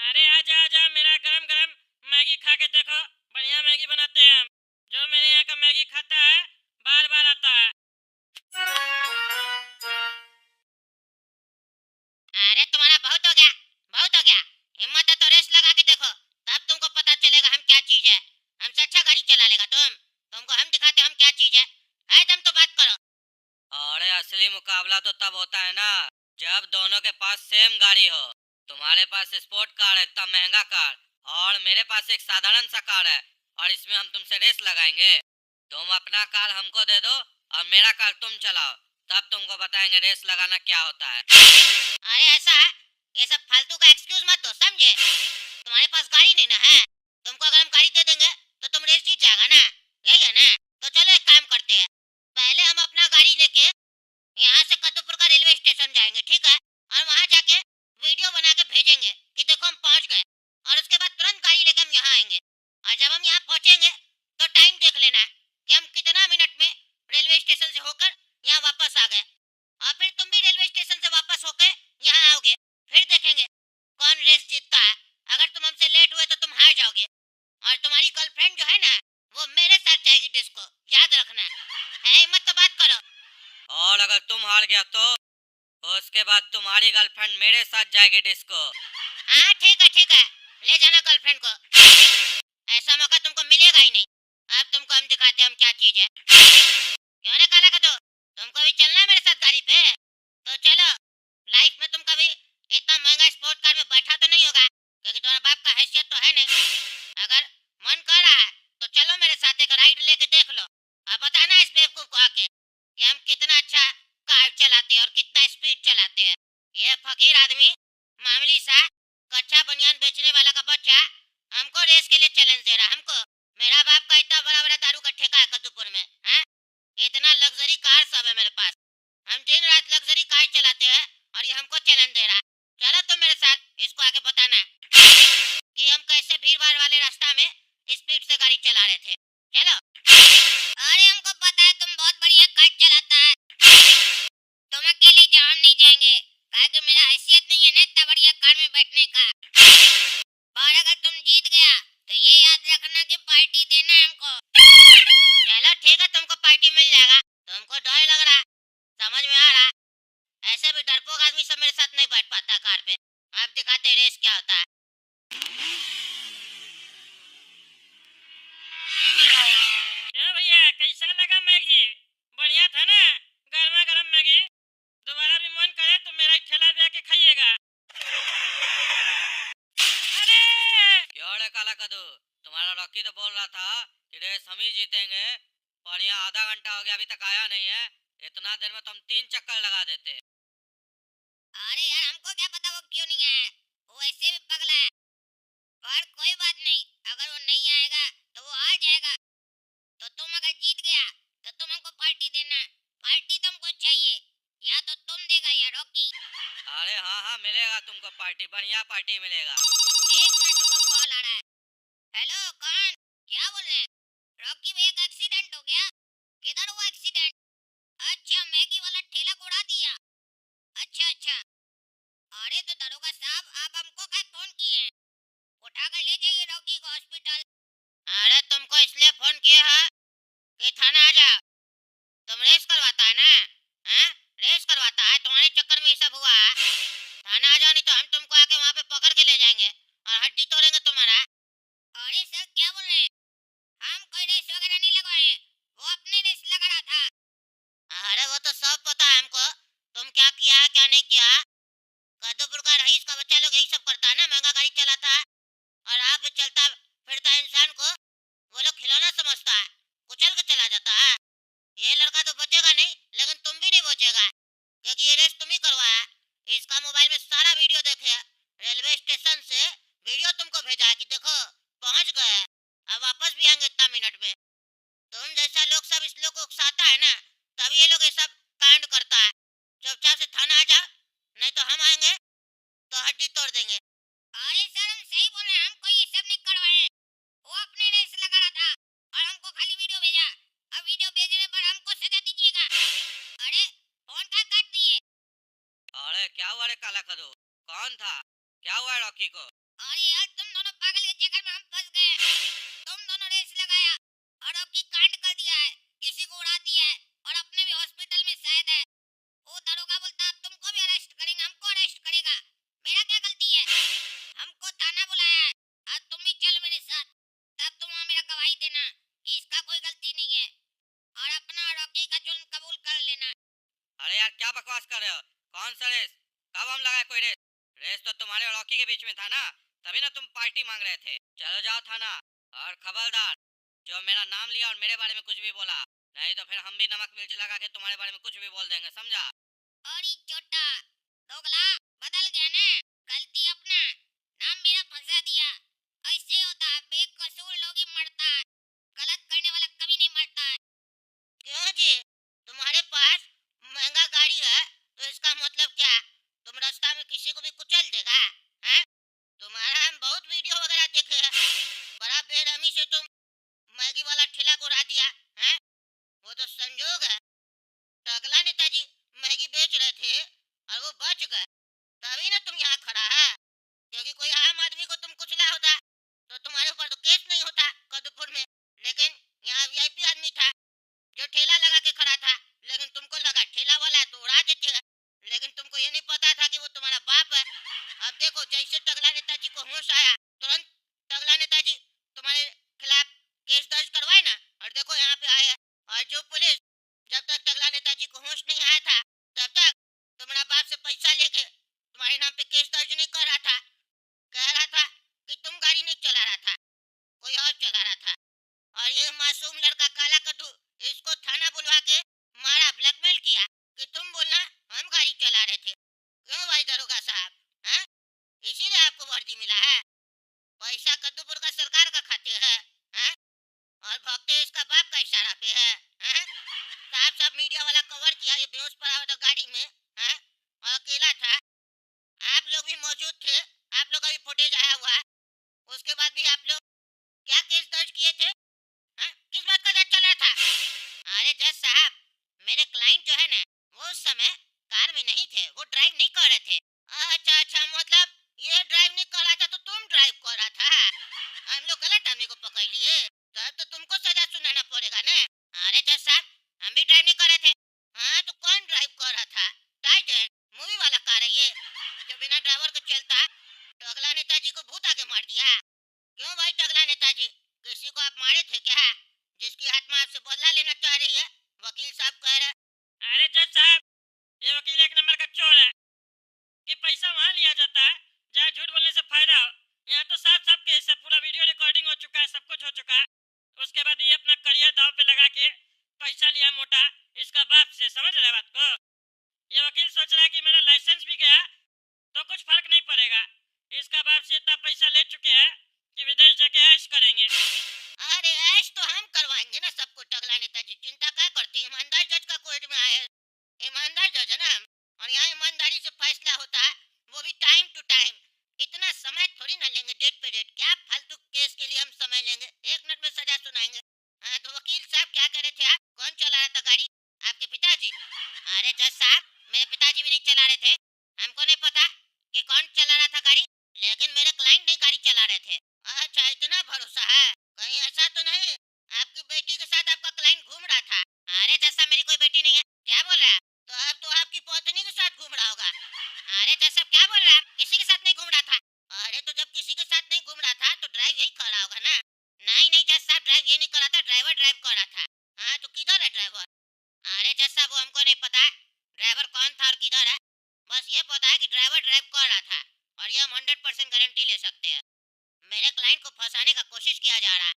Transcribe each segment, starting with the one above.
अरे आजा आजा, मेरा गरम गरम मैगी खा के देखो। बढ़िया मैगी बनाते हैं हम। जो मेरे यहाँ का मैगी खाता है बार बार आता है। अरे तुम्हारा बहुत हो गया, बहुत हो गया। हिम्मत है तो रेस लगा के देखो, तब तुमको पता चलेगा हम क्या चीज है। हमसे अच्छा गाड़ी चला लेगा तुमको हम दिखाते हम क्या चीज है दम तो बात करो। अरे असली मुकाबला तो तब होता है ना, जब दोनों के पास सेम गाड़ी हो। तुम्हारे पास स्पोर्ट कार है, इतना महंगा कार, और मेरे पास एक साधारण सा कार है, और इसमें हम तुमसे रेस लगाएंगे। तुम अपना कार हमको दे दो और मेरा कार तुम चलाओ, तब तुमको बताएंगे रेस लगाना क्या होता है। अरे ऐसा है, ये सब फालतू का एक्सक्यूज मत दो, समझे? तुम्हारे पास गाड़ी नहीं ना है। तुमको अगर हम गाड़ी दे देंगे तो तुम रेस जीत जाएगा ना, यही है ना? तो चलो एक काम करते हैं, पहले हम अपना गाड़ी लेके यहाँ से कद्दूपुर का रेलवे स्टेशन जाएंगे, ठीक है? और वहाँ जाके वीडियो बना के भेजेंगे कि देखो हम पहुँच गए। और उसके बाद तुरंत गाड़ी लेके हम यहाँ आएंगे। और जब हम यहाँ पहुँचेंगे तो टाइम देख लेना है कि हम कितना मिनट में रेलवे स्टेशन से होकर यहाँ वापस आ गए। और फिर तुम भी रेलवे स्टेशन से वापस होकर यहाँ आओगे। फिर देखेंगे कौन रेस जीतता है। अगर तुम हमसे लेट हुए तो तुम हार जाओगे, और तुम्हारी गर्लफ्रेंड जो है ना, वो मेरे साथ जाएगी डिस्को, याद रखना है हिम्मत तो बात करो। और अगर तुम हार गया तो उसके बाद तुम्हारी गर्लफ्रेंड मेरे साथ जाएगी डिस्को। हाँ ठीक है, ले जाना गर्लफ्रेंड को। ऐसा मौका तुमको मिलेगा ही नहीं। अब तुमको हम दिखाते हैं हम क्या चीज है। क्यों ना काला कदो, तुमको भी चलना है मेरे साथ गाड़ी पे? तो चलो। लाइफ में तुम कभी इतना महंगा स्पोर्ट कार में बैठा तो नहीं होगा, क्योंकि तुम्हारे बाप का हैसियत तो है नहीं। अगर मन कर रहा है तो चलो मेरे साथ एक राइड लेके देख लो, अब बताना इस बेवकूफ को आके कि हम कितना अच्छा कार चलाते हैं और कितना स्पीड चलाते हैं। ये फकीर आदमी, मामूली सा कच्चा बनियान बेचने वाला का बच्चा, हमको रेस के लिए चैलेंज दे रहा। हमको, मेरा बाप का इतना बड़ा बड़ा दारू का ठेका है कद्दूपुर में, हैं? इतना लग्जरी कार सब है मेरे पास। हम दिन रात लग्जरी कार चलाते हैं और ये हमको चैलेंज दे रहा। चलो तुम मेरे साथ, इसको आके बताना कि हम कैसे भीड़ भाड़ वाले रास्ता में स्पीड से गाड़ी चला रहे थे। चलो। अरे हमको पता है तुम बहुत बढ़िया कार चलाता है, तुम अकेले जान नहीं जाएंगे, कहा कि मेरा हैसियत नहीं है ना इतना बढ़िया कार में बैठने का। और अगर तुम जीत गया तो ये याद रखना कि पार्टी देना है हमको। चलो ठीक है, तुमको पार्टी मिल जाएगा। तुमको डर लग रहा, समझ में आ रहा। ऐसे भी डरपोक आदमी सब मेरे साथ नहीं बैठ पाता कार पे। अब दिखाते रेस क्या होता है। क्या भैया, कैसा लगा मैगी? बढ़िया था ना? गर्मा गर्म मैगी। दोबारा भी मन करे तो मेरा ठेला पे आके खाइएगा। अरे क्यों रे काला कदू, तुम्हारा रॉकी तो बोल रहा था कि रेस हम ही जीतेंगे, और यहाँ आधा घंटा हो गया अभी तक आया नहीं है। इतना देर में तो हम 3 चक्कर लगा देते। अरे यार हमको क्या पता वो क्यों नहीं आया, वो ऐसे भी पगला है। पर कोई बात नहीं, अगर वो नहीं आएगा तो वो आ जाएगा। तो तुम अगर जीत गया तो तुम हमको पार्टी देना। पार्टी तुमको चाहिए, या तो तुम देगा या रॉकी। अरे हाँ हाँ, मिलेगा तुमको पार्टी, बढ़िया पार्टी मिलेगा। एक मिनट रुको, कॉल आ रहा है। हेलो कौन, क्या बोल रहे हैं? रॉकी भैया का एक्सीडेंट हो गया? किधर हुआ एक्सीडेंट? अच्छा, मैगी वाला ठेला को उड़ा दिया। अच्छा अच्छा। अरे तो दरोगा साहब, आप हमको क्या फोन किए हैं? उठा कर ले जाइए रॉकी को हॉस्पिटल। अरे तुमको इसलिए फोन किया है कि थाना आ जाओ। तुम रेस करवाता है ना, हैं? रेस करवाता है, तुम्हारे चक्कर में ये सब हुआ है। थाना आ जाओ, नहीं तो हम तुमको आके वहाँ पे पकड़ के ले जाएंगे और हड्डी तोड़ेंगे तुम्हारा। अरे सर क्या बोल रहे हैं? हम कोई रेस वगैरह नहीं लगवाए, वो अपने रेस लगा रहा था। अरे वो तो सब पता है हमको, तुम क्या किया है क्या नहीं किया। कद्दूपुर का रईस का बच्चा लोग यही सब करता है ना, महंगा गाड़ी चलाता है। और आप चलता फिरता इंसान को वो लोग खिलौना समझता है, कुचल के चला जाता है। ये लड़का तो बचेगा नहीं, लेकिन तुम भी नहीं बचेगा, क्योंकि ये रेस तुम ही करवाया। इसका मोबाइल में सारा वीडियो देखे, रेलवे स्टेशन से वीडियो तुमको भेजा है कि देखो पहुंच गए, अब वापस भी आएंगे इतना मिनट में। तुम जैसा लोग सब इस लोग को उकसाता है ना, तभी ये लोग ये सब कांड करता है। चुपचाप से थाना आ जा, नहीं तो हम आएंगे तो हड्डी तोड़ देंगे। अरे सर हम सही बोल रहे हैं, हम कोई ये सब नहीं करवाए। वो अपने रेस लगा रहा था और हमको खाली वीडियो भेजा। अब वीडियो भेजने पर हमको सजा दीजिएगा। अरे फोन का काट दिए। अरे क्या हुआ रे काला कदू, कौन था? क्या हुआ रॉकी को? अरे कौन सा रेस? कब हम लगाए कोई रेस? रेस तो तुम्हारे और रॉकी के बीच में था ना, तभी ना तुम पार्टी मांग रहे थे। चलो जाओ थाना, और खबरदार जो मेरा नाम लिया और मेरे बारे में कुछ भी बोला, नहीं तो फिर हम भी नमक मिर्च लगा के तुम्हारे बारे में कुछ भी बोल देंगे, समझा? अरे छोटा दोगला, बदल गया ना? गलती अपना, नाम मेरा फंसा दिया। ऐसे होता है, बेकसूर लोग ही मरता है, गलत करने वाला कभी नहीं मरता है। क्यों जी, तुम्हारे पास महंगा गाड़ी है तो इसका मतलब क्या? तुम रास्ता में किसी को भी कुचल देगा? हैं? तुम्हारा हम बहुत वीडियो वगैरह देखे हैं, बड़ा बेरहमी से तुम मैगी वाला ठेला को उड़ा दिया। हैं? वो तो संजोग है, टकला नेताजी मैगी बेच रहे थे और वो बच गए, तभी ना तुम यहाँ खड़ा है। क्योंकि कोई आम आदमी को तुम कुचला होता तो तुम्हारे ऊपर तो केस नहीं होता कदूपुर में। लेकिन यहाँ वीआईपी आदमी था जो ठेला लगा के खड़ा था, लेकिन तुमको लगा ठेला वाला है तो उड़ा देते हैं, लेकिन तुमको ये नहीं पता था कि वो तुम्हारा बाप है। अब देखो, जैसे टकला नेताजी को होश आया, तुरंत टकला नेताजी तुम्हारे खिलाफ केस दर्ज करवाए ना, और देखो यहाँ पे आए हैं। और जो पुलिस जब तक टकला नेताजी को होश नहीं आया था तब तक तुम्हारा बाप से पैसा लेके तुम्हारे नाम पे केस दर्ज नहीं कर रहा था, कह रहा था कि तुम गाड़ी नहीं चला रहा था, कोई और चला रहा था। और ये मासूम लड़का काला कद्दू, इसको थाना बुलवा के मारा, ब्लैकमेल किया कि तुम बोलना हम गाड़ी चला रहे थे। क्यों भाई दरोगा साहब, हैं? इसीलिए आपको वर्दी मिला है? पैसा कद्दूपुर का सरकार का खाते हैं? और भगते इसका बाप का इशारा पे हैं? साफ साफ मीडिया वाला कवर किया, ये बेहोश पड़ा हुआ था गाड़ी में, हैं? और अकेला था, आप लोग भी मौजूद थे, आप लोग का भी फुटेज आया हुआ है। उसके बाद भी आप लोग क्या केस दर्ज किए थे? हाँ? किस बात का जांच चल रहा था? अरे जज साहब, मेरे क्लाइंट जो है ना, वो उस समय कार में नहीं थे, वो ड्राइव नहीं कर रहे थे। अच्छा अच्छा, मतलब ये ड्राइव नहीं कर रहा था तो तुम ड्राइव कर रहा था? हम लोग गलत आदमी को पकड़ लिए, तब तो तुमको सजा सुनाना पड़ेगा ना। अरे जज साहब, हम भी ड्राइव नहीं कर रहे थे। हाँ तो कौन ड्राइव कर रहा था? टाइटन मूवी वाला कार है ये, जो बिना ड्राइवर के चलता। तो अगला नेताजी को भूत आके मार दिया। क्यों भाई टकला नेताजी, किसी को आप मारे थे क्या? जिसकी आत्मा आपसे बदला लेना चाह रही है, वकील साहब कह रहे। अरे जज साहब, ये वकील एक नंबर का चोर है कि पैसा वहाँ लिया जाता है जहाँ झूठ बोलने से फायदा हो। यहाँ तो साफ साफ केस है, पूरा वीडियो रिकॉर्डिंग हो चुका है, सब कुछ हो चुका है। उसके बाद ये अपना करियर दाव पे लगा के पैसा लिया मोटा इसका बाप से, समझ रहे बात को? ये वकील सोच रहा है कि मेरा लाइसेंस भी गया तो कुछ फर्क नहीं पड़ेगा, इसका बाप से इतना पैसा ले चुके हैं कि विदेश जाके ऐश करेंगे। अरे ऐश तो हम करवाएंगे ना सबको टकला नेताजी, चिंता क्या करते? ईमानदार जज का कोर्ट में आए, ईमानदार जज है ना हम, और यहाँ ईमानदारी से फैसला होता है, वो भी टाइम टू टाइम। इतना समय थोड़ी ना लेंगे डेट पे डेट, क्या फालतू केस के लिए हम समय लेंगे? 1 मिनट में सजा सुनाएंगे। हाँ तो वकील साहब क्या कह रहे थे आप? कौन चला रहा था गाड़ी? आपके पिताजी? अरे जज साहब, मेरे पिताजी भी नहीं चला रहे थे, हमको नहीं पता कि कौन चला रहा था गाड़ी, लेकिन मेरे क्लाइंट नहीं गाड़ी चला रहे थे। अच्छा, इतना भरोसा है? कहीं ऐसा तो नहीं आपकी बेटी के साथ आपका क्लाइंट घूम रहा था? अरे जैसा मेरी कोई बेटी नहीं है, क्या बोल रहा है? तो अब तो आपकी पत्नी के साथ घूम रहा होगा। अरे जैसा क्या बोल रहा है? किसी के साथ नहीं घूम रहा था। अरे तो जब किसी के साथ नहीं घूम रहा था तो ड्राइव यही कर रहा होगा ना? नहीं नहीं जज साहब, ड्राइव ये नहीं कर रहा था, ड्राइवर ड्राइव कर रहा था। हाँ तो किधर है ड्राइवर? अरे जज साहब, वो हमको नहीं पता ड्राइवर कौन था और किधर है, बस ये पता है कि ड्राइवर ड्राइव कर रहा था, और ये हम 100% गारंटी ले सकते हैं। मेरे क्लाइंट को फंसाने का कोशिश किया जा रहा है।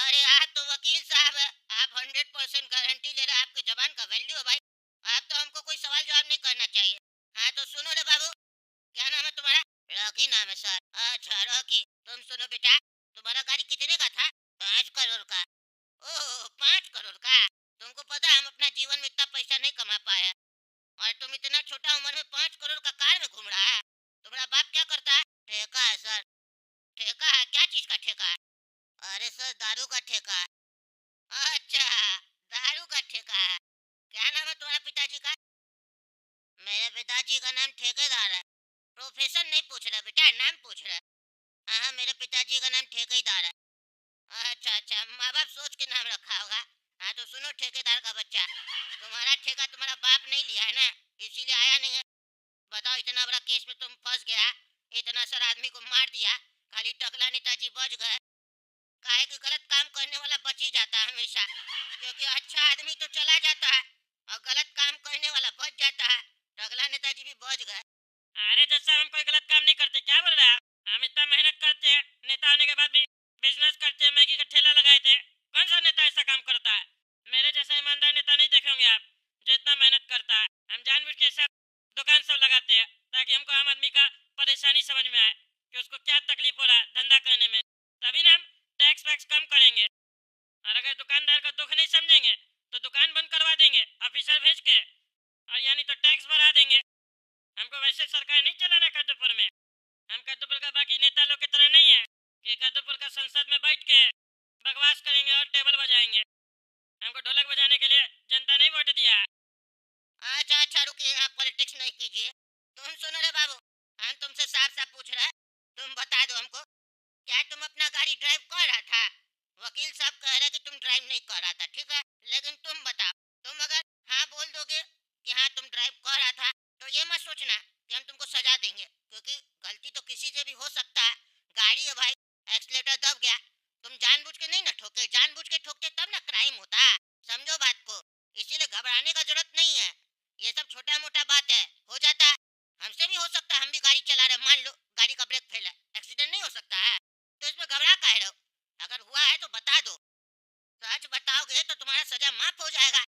अरे आप तो वकील साहब है, आप 100% गारंटी ले रहे हैं, आपकी जबान का वैल्यू है भाई। आप तो हमको कोई सवाल जवाब नहीं करना चाहिए। हाँ तो सुनो रे बाबू, क्या नाम है तुम्हारा? रॉकी नाम है सर। अच्छा रॉकी, तुम सुनो बेटा, तुम्हारा गाड़ी कितने का था? 5 करोड़ का। ओह 5 करोड़ का? तुमको पता है हम अपना जीवन में इतना पैसा नहीं कमा पाए, और तुम इतना छोटा उम्र में 5 करोड़ का कार में घूम रहा है। तुम्हारा बाप क्या करता है? ठेका है सर। ठेका है? क्या चीज का ठेका है? अरे सर दारू का ठेका है। अच्छा, दारू का ठेका है। क्या नाम है तुम्हारे पिताजी का? मेरे पिताजी का नाम ठेकेदार है। प्रोफेशन नहीं पूछ रहा बेटा, नाम पूछ रहा है। हाँ हाँ, मेरे पिताजी का नाम ठेकेदार है। अच्छा अच्छा, माँ बाप सोच के नाम रखा होगा। हाँ तो सुनो ठेकेदार का बच्चा, तुम्हारा ठेका तुम्हारा बाप नहीं लिया है ना, इसीलिए आया नहीं है। बताओ, इतना बड़ा केस में तुम फंस गया, इतना सारा आदमी को मार दिया, खाली टकला नेताजी बच गए। काहे कि गलत काम करने वाला बच ही जाता है हमेशा, क्योंकि अच्छा आदमी तो चला जाता है और गलत काम करने वाला बच जाता है। टकला नेताजी भी बच गए। अरे जज साहब, हम कोई गलत काम नहीं करते, क्या बोल रहे हैं आप? हम इतना मेहनत करते हैं, नेता होने के बाद भी बिजनेस करते हैं, मैगी का ठेला लगाए थे। कौन सा नेता ऐसा काम करता है? मेरे जैसा ईमानदार नेता नहीं देखेंगे आप, जो इतना मेहनत करता है। हम जानबूझ के सब दुकान सब लगाते हैं ताकि हमको आम आदमी का परेशानी समझ में आए कि उसको क्या तकलीफ हो रहा है धंधा करने में। तभी ना हम टैक्स वैक्स कम करेंगे। और अगर दुकानदार का दुख नहीं समझेंगे तो दुकान बंद करवा देंगे ऑफिसर भेज के, और यानी तो टैक्स बढ़ा देंगे। हमको वैसे सरकार नहीं चलाना कद्दूपुर में। हम कद्दूपुर का बाकी नेता लोग की तरह नहीं है कि कद्दूपुर का संसद में बैठ के बकवास करेंगे और टेबल बजाएंगे। हमको ढोलक बजाने के लिए जनता नहीं वोट दिया है। अच्छा अच्छा, रुकिए, यहाँ पॉलिटिक्स नहीं कीजिए। तुम सुनो रे बाबू, हम तुमसे साफ साफ पूछ रहे हैं, तुम बता दो हमको, क्या तुम अपना गाड़ी ड्राइव कर रहा था? वकील साहब कह रहे कि तुम ड्राइव नहीं कर रहा था, ठीक है, लेकिन तुम बताओ, तुम अगर हाँ बोल दोगे कि हाँ तुम ड्राइव कर रहा था, तो ये मत सोचना कि हम तुमको सजा देंगे, क्योंकि गलती तो किसी से भी हो सकता है। गाड़ी है भाई, एक्सीलेटर दब गया, तुम जानबूझ के नहीं ना ठोके, जानबूझ के ठोकते तब ना क्राइम होता है, समझो बात को। इसीलिए घबराने का जरूरत नहीं है, ये सब छोटा मोटा बात है, हो जाता है। हमसे भी हो सकता है, हम भी गाड़ी चला रहे, मान लो गाड़ी का ब्रेक फेल है, एक्सीडेंट नहीं हो सकता है, तो इसमें घबरा काहे रहो? अगर हुआ है तो बता दो, सच बताओगे तो तुम्हारा सजा माफ हो जाएगा,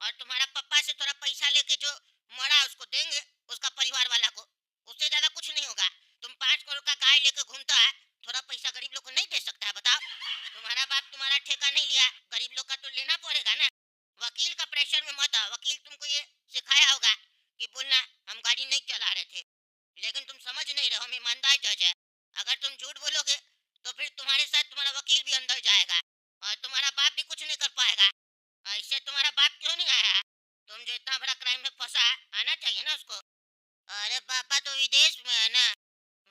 और तुम्हारा पप्पा से थोड़ा पैसा लेके जो मरा उसको देंगे, उसका परिवार वाला को, उससे ज्यादा कुछ नहीं होगा। तुम 5 करोड़ का गाय लेके घूमता है, थोड़ा पैसा गरीब लोग को नहीं दे सकता है, बताओ? तुम्हारा बाप तुम्हारा ठेका नहीं लिया, गरीब लोग का तो लेना पड़ेगा ना। वकील का प्रेशर में मत आओ, वकील तुमको ये सिखाया होगा कि बोलना हम गाड़ी नहीं चला रहे थे, लेकिन तुम समझ नहीं रहे, हम ईमानदार जज है। अगर तुम झूठ बोलोगे तो फिर तुम्हारे साथ तुम्हारा वकील भी अंदर जाएगा, और तुम्हारा बाप भी कुछ नहीं कर पाएगा। ऐसे तुम्हारा बाप क्यों नहीं आया? तुम जो इतना बड़ा क्राइम में फंसा है, आना चाहिए ना उसको। अरे पापा तो विदेश में है ना,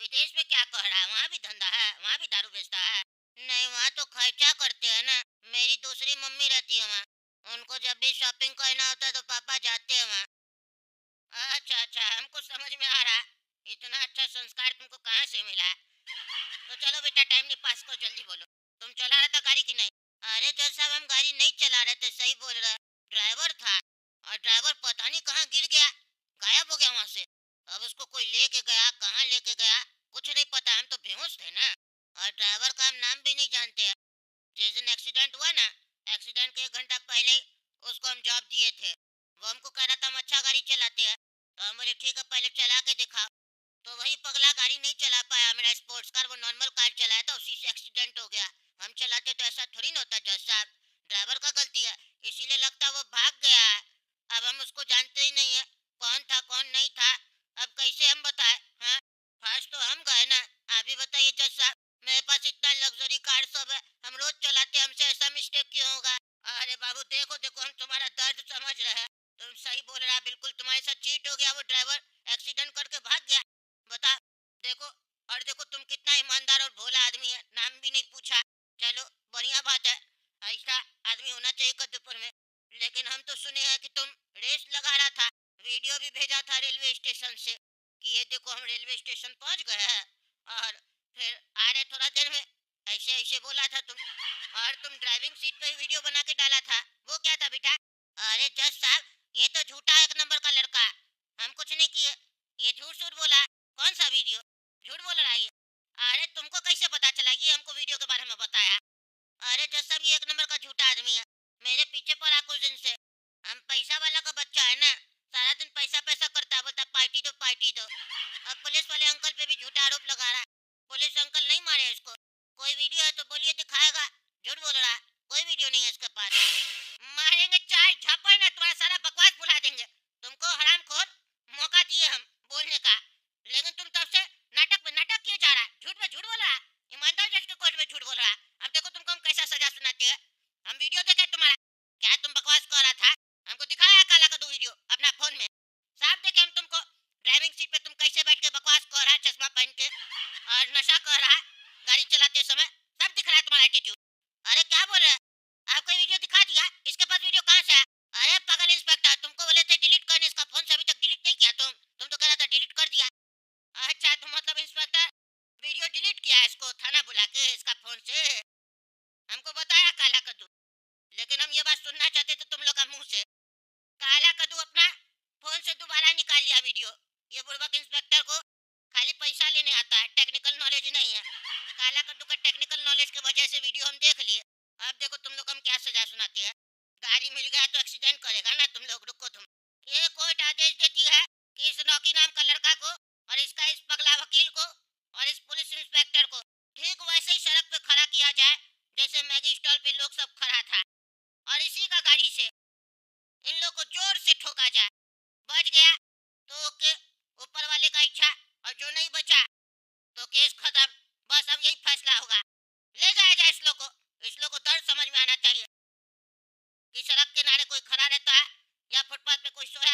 विदेश में क्या कर रहा है? वहाँ भी धंधा है, वहाँ भी दारू बेचता है? नहीं, वहाँ तो खर्चा करते हैं ना, मेरी दूसरी मम्मी रहती है वहाँ, उनको जब भी शॉपिंग करना होता है तो पापा जाते हैं वहाँ। अच्छा अच्छा, हमको समझ में आ रहा है, इतना अच्छा संस्कार तुमको कहाँ से मिला है। तो चलो बेटा, टाइम नहीं पास करो, जल्दी बोलो, तुम चला रहा था गाड़ी की नहीं? अरे जज साहब, हम गाड़ी नहीं चला रहे थे, सही बोल रहे, ड्राइवर था, और ड्राइवर पता नहीं कहाँ गिर गया, गायब हो गया वहां से। अब उसको कोई लेके गया, कहाँ लेके गया कुछ नहीं पता, हम तो बेहोश थे ना, और ड्राइवर का हम नाम भी नहीं जानते हैं। जिस दिन एक्सीडेंट हुआ ना, एक्सीडेंट के 1 घंटा पहले ही उसको हम जॉब दिए थे। वो हमको कह रहा था हम अच्छा गाड़ी चलाते हैं, तो हम बोले ठीक है पहले चला के दिखाओ। तो वही पगला गाड़ी नहीं चला पाया, मेरा स्पोर्ट्स कार, वो नॉर्मल कार चलाया था, उसी से एक्सीडेंट हो गया। हम चलाते तो ऐसा थोड़ी ना होता जज साहब, ड्राइवर का गलती है, इसीलिए लगता है वो भाग गया है। अब हम उसको जानते ही नहीं है कौन था कौन नहीं था, अब कैसे हम बताए? हाँ, फर्स्ट तो हम गए ना। आप ही बताइए जज साहब, मेरे पास इतना लग्जरी कार सब है, हम रोज चलाते, हमसे ऐसा मिस्टेक क्यों होगा? अरे बाबू देखो देखो, हम तुम्हारा दर्द समझ रहे हैं, तुम सही बोल रहा है, बिल्कुल तुम्हारे साथ चीट हो गया, वो ड्राइवर एक्सीडेंट करके भाग गया। बता, देखो, और देखो तुम कितना ईमानदार और भोला आदमी है, नाम भी नहीं पूछा। चलो बढ़िया बात है, ऐसा आदमी होना चाहिए कद्दूपुर में। लेकिन हम तो सुने हैं कि तुम रेस लगा रहा था, वीडियो भी भेजा था रेलवे स्टेशन से कि ये देखो हम रेलवे स्टेशन पहुंच गए हैं, और फिर आ रहे थोड़ा देर में, ऐसे ऐसे बोला था तुम। और तुम ड्राइविंग सीट पे वीडियो बना के डाला था, वो क्या था बेटा? अरे जज साहब, ये तो झूठा 1 नंबर का लड़का है, हम कुछ नहीं किए, ये झूठ झूठ बोला। कौन सा वीडियो? झूठ बोल रहा है ये। अरे तुमको कैसे पता चला? ये हमको वीडियो के बारे में बताया। अरे जज साहब, ये 1 नंबर का झूठा आदमी है, मेरे पीछे पड़ा कुछ दिन से। हम पैसा वाला का बच्चा है ना, सारा दिन पैसा पैसा करता है, बोलता पार्टी दो पार्टी दो। अब पुलिस वाले अंकल पे भी झूठा आरोप लगा रहा है। पुलिस अंकल नहीं मारे इसको, कोई वीडियो है तो बोलिए दिखाएगा। झूठ बोल रहा है, कोई वीडियो नहीं है इसके पास। मारेंगे चार झापड़ ना, तुम्हारा सारा बकवास भुला देंगे। तुमको हरामखोर मौका दिए हम बोलने का, लेकिन तुम तब से नाटक पे नाटक किए जा रहा है, झूठ पे झूठ बोल रहा है, ईमानदार जज के कोर्ट में झूठ बोल रहा है। अब देखो तुमको हम कैसा सजा सुनाते हैं। हम वीडियो देखे तुम्हारा, क्या तुम बकवास कर रहा था, हमको दिखाया काला का 2 वीडियो अपना फोन में, साफ देखे हम तुमको ड्राइविंग सीट पे तुम कैसे बैठ के बकवास कर रहा है, चश्मा पहन के, और नशा कर रहा है गाड़ी चलाते समय, सब दिख रहा है तुम्हारा एटीट्यूड। अरे क्या बोल रहे हैं? आपको वीडियो दिखा दिया, इसके पास वीडियो कहाँ से है? अरे पागल इंस्पेक्टर, तुमको बोले थे डिलीट करने, इसका फोन से अभी तक डिलीट नहीं किया, तुम तो कह रहा था डिलीट कर दिया। अच्छा, तुम मतलब इंस्पेक्टर वीडियो डिलीट किया है इसको थाना बुला के इसका फोन से? हमको बताया काला कद्दू, लेकिन हम ये बात सुनना चाहते थे तुम लोग का मुंह से। काला कद्दू अपना फोन से दोबारा निकाल लिया जैसे वीडियो हम देख लिए। अब देखो तुम लोग हम क्या सजा सुनाते हैं। गाड़ी मिल गया तो एक्सीडेंट करेगा ना तुम लोग, रुको तुम। ये कोर्ट आदेश देती है कि इस रॉकी नाम का लड़का को और इसका इस पगला वकील को और इस पुलिस इंस्पेक्टर को ठीक वैसे ही सड़क पे खड़ा किया जाए जैसे मैगी स्टॉल पे लोग सब खड़ा था, और इसी का गाड़ी से इन लोग को जोर से ठोका जाए। बच गया तो ओके, ऊपर वाले का इच्छा, और जो नहीं बचा तो केस खत्म। बस अब यही फैसला होगा। ले जाया जाए इस लोग को। इस लोग को दर्द समझ में आना चाहिए कि सड़क किनारे कोई खड़ा रहता है या फुटपाथ पे कोई सोया